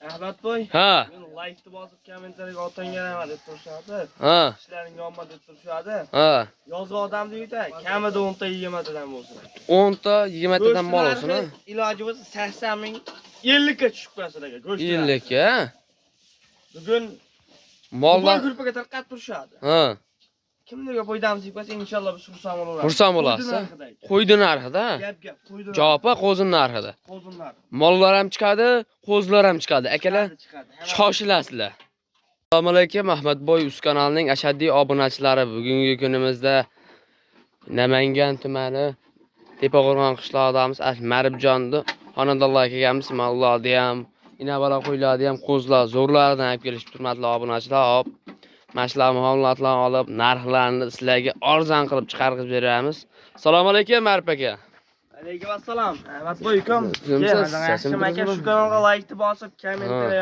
Ahmet boy. Ha. Men like'ni bosib kommentariyaga otanganaman deb turishadi. Ha. Ishlaring yonma deb turishadi. Ha. Yozgi odam deydi, kamida 10 ta 20 tadan bo'lsin. 10 ta 20 tadan mol olsin, ha. Iloji bo'lsa 80 ming 50 ga tushib qolsin aka. 50 ga. Bugun mollar gruppaga tarqatib turishadi. Ha. Kimlarga foydamiz yetsa inshaalloh biz xursand bo'lamiz. Xursand bo'lasiz. Qo'ydi narxida. Gap, qo'ydi. Javobi qo'zin narxida. Qo'zinlar. Mollar ham chiqadi, qo'zlar ham chiqadi. Akalar, shoshilasizlar. Assalomu alaykum, Ahmadboy Uz kanalining ashaddiy obunachilari. Bugungi kunimizda Namangan tumani Tepaqo'rg'on qishlog'idamiz. Maribjonni xonadonlarga kelganmiz. Mollarni ham, inabala qo'ylarni ham, qo'zlar, zo'rlardan olib kelishib turmadlar obunachilar. Hop. Mashlar muholatlarni olib, narxlarni sizlarga arzon qilib chiqarib beramiz. Assalomu alaykum, Marib aka. Alaykum assalom. Ahmadboy ukam. Yaxshimi aka, shu kanalga like bosib, kommentariya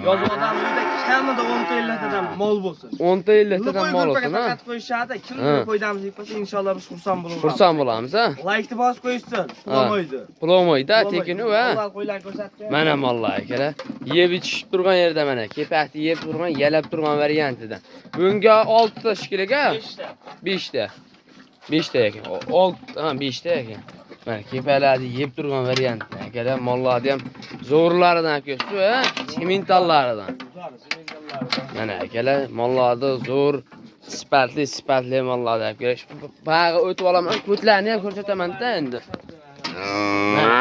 yozib odamlarda kamida 10 ta 50 tadan mol bo'lsin. 10 ta 50 tadan mol bo'lsin, ha. Qo'yishadi. Kimga foydamiz yetsa inshaalloh biz xursand bo'lamiz. Xursand bo'lamiz, ha. Like bosib qo'yishsin. Qulamaydi. Qulamaydi, tekin va. Qo'ylar ko'rsatgan. Mana mollar akalar. Yeb ichib turgan yerda mana, kepakni yeb turgan, yalab turgan variantida. Bunga 6 ta shikiliga 5 ta. 5 ta ekan. 5 ta ekan. Mana kepaklarni yeb turgan variant. Akalar mollarni ham zo'rlaridan ko'rsiz, ha? Sementallaridan. Mana akalar mollarni zo'r, sifatli mollarni olib kelish. Bag'i o'tib olaman, ko'tlarni ham ko'rsataman-da endi. Mana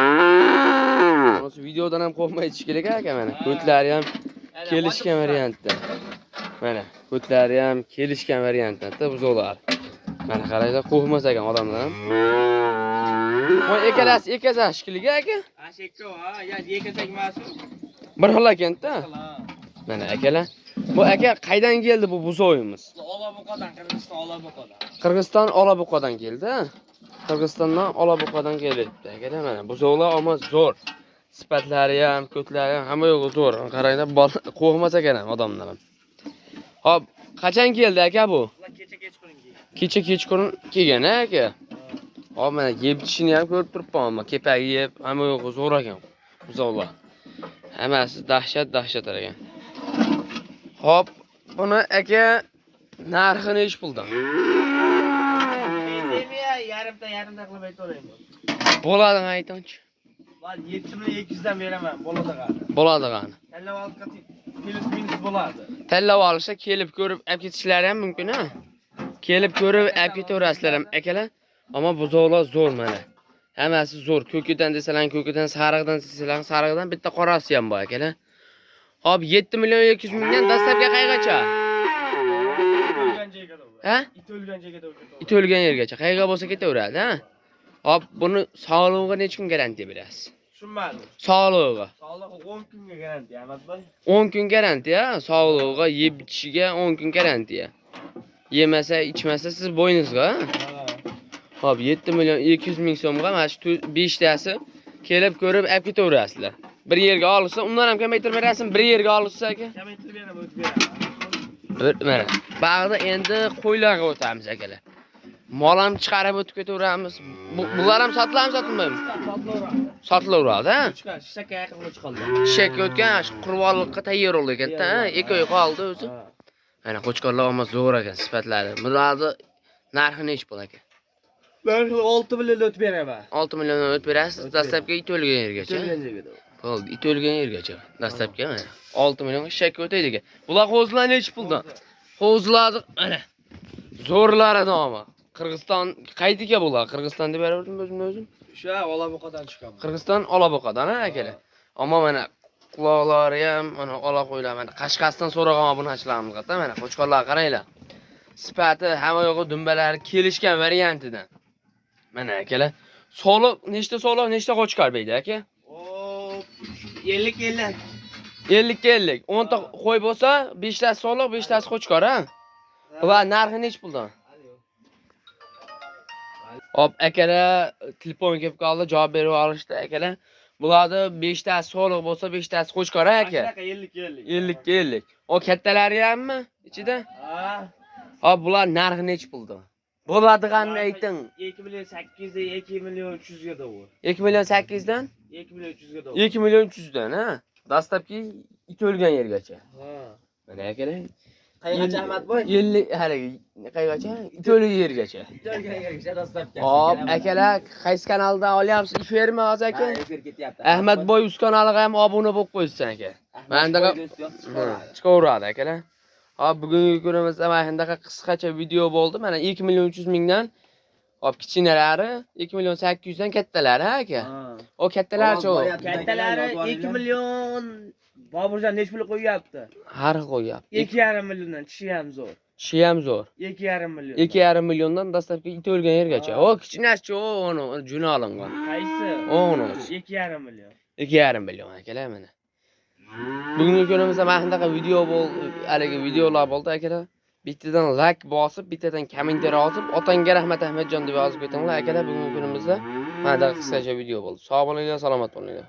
videodan ham qo'ymaydi kerak aka mana. Ko'tlari ham kelishgan variantda. Mana ko'tlari ham kelishgan variantda buzoqlar. Mana qarayda qo'ymas ekan odamlar ham. Voy ekalasi shikiliga aka. Ashekko, ha, ya yekasak masu. Bir xil ekanda. Mana akalar. Bu aka qaydan keldi bu buzoyimiz? Olabuqadan, Qirg'iziston Olabuqadan. Qirg'iziston Olabuqadan keldi. Qirg'izistondan Olabuqadan kelibdi. Akalar mana buzoqlar ama zo'r. Sifatlari ham, ko'tlari ham hamma yo'q zo'r. Qarayda qo'rqmas ekan odamlar ham. Hop, qachon keldi aka bu? Kecha kechqurun kelgan aka. Hop, mana yeb ichishini ham ko'rib turibman. Kepak yeb, hamma yo'q zo'r ekan. Buzoqlar. Hammasi dahshat ekan. Hop, buni aka narxi nech puldan? Yarimta qilib aytaveraymi? Bo'ladi, aytingchi. 7200 dan beraman, bo'ladi. Bo'ladi. Tanlab olsa minus bo'ladi. Tanlab olsa kelib ko'rib olib ketishlari ham mumkin, ha? Kelib ko'rib olib ketaverasizlar ham akalar. Ammo buzoqlar zo'r mana. Hammasi zo'r. Ko'kidan desalar, ko'kidan, sariqdan desalar, sariqdan bitta qorasi ham bor akalar. Hop, 7 million 200 mingdan dastlabki qaygacha? Ha? It o'lgan yergacha. Qayga bo'lsa ketaveradi, ha? Hop, buni sog'lig'iga necha kun garantiya berasiz? Tushunmadim. Sog'lig'iga. Sog'lig'iga 10 kunga garantiya, Ahmadboy. 10 kun garantiya, sog'lig'iga, yeb ichishiga 10 kun garantiya. Yemasa, ichmasa siz bo'yningizga, ha? Hop, 7 million 200 ming so'mga mana shu 5 tasi kelib ko'rib olib ketaverasizlar. Bir yerga olsa, undan ham kamaytirib berasizmi? Bir yerga olsa aka? Kamaytirib beraman, o'tib beraman. Mana, bag'da endi qo'ylarga o'tamiz akalar. Mol ham chiqarib o'tib ketaveramiz. Bular ham sotiladimi, sotilmaymi? Sotilaveradi, ha? Shishakka yaqinga chiqoldi. Shishakka o'tgan, qurbonlikqa tayyor bo'ldi katta, ha? 2 oy qoldi o'zi. Mana qo'chqorlar ham zo'r ekan sifatlari. Bularni narxi nech pul aka? Narxi 6 million o'tib beraman. 6 milliondan o'tib berasiz, dastlabki it o'lgan yergacha. Bo'ldi, it o'lgan yergacha. Dastlabki mana 6 millionga shishakka o'taydi ekan. Bular qo'zlar nech puldan? Qo'zlarni mana zo'rlari nomi. Qirg'iziston qaydiga bular? Qirg'iziston deb beraverdim o'zim. O'sha Olabuqadan chiqqan. Qirg'iziston Olabuqadan, ha akalar. Ammo mana quloqlari ham mana ola qo'ylar mana Qashqasdan so'ragan obunachilarimiz qata mana qo'chqorlar qaranglar. Sifati, hamma yo'g'i dumbalari kelishgan variantidan. Mana akalar. Soliq nechta qo'chqor berdi aka? 50. 50. 10 ta qo'y bo'lsa, 5 tasi soliq, 5 tasi qo'chqor, ha? Va narxi nech puldan? Hop, akalar telefon kelib qoldi, javob berib olishdi akalar. Bularni 5 tasi soliq bo'lsa, 5 tasi qo'chqor aka. 50. O kattalari hammi ichida? Ha. Hop, bular narxi nech puldan? Bo'ladiganini ayting. 2 million 800 dan 2 million 300 ga da bu. 2 million 800 dan? 2 million 300 ga da. 2 million 300 dan, ha? dastlabki it o'lgan yergacha. Ha. Mana akalar. Qayergacha Ahmadboy? 50 haligi qayergacha? It o'lgan yergacha. O'lgan yergacha dastlabki. Hop, akalar, qaysi kanaldan olyapsiz? Efirmi hozir aka? Efir ketyapti. Ahmadboy uz kanaliga ham obuna bo'lib qo'ysiz aka. Mendaqa chiqaveradi akalar. Hop, bugungi kunimizda mana shunday qisqacha video bo'ldi. Mana 2 million 300 mingdan hop kichkinalari 2 million 800 dan kattalari aka. O kattalarchi o. Kattalari 2 million Boburjon nech pul qo'yyapti? Har xil qo'yyapti. 2,5 milliondan tishi ham zo'r. Tishi ham zo'r. 2,5 million. 2,5 milliondan dastlabki it o'lgan yergacha. O kichkinasi o uni juni olingan. Qaysi? O'ni 2,5 million. 2,5 million akalar mana. Bugungi kunimizda mana shunday video bo'ldi, haligi videolar bo'ldi akalar. Bittadan like bosib, bittadan kommentar yozib, otangga rahmat Ahmadjon deb yozib ketinglar akalar. Bugungi kunimizda mana shunday qisqacha video bo'ldi. Sog' bo'linglar, salomat bo'linglar.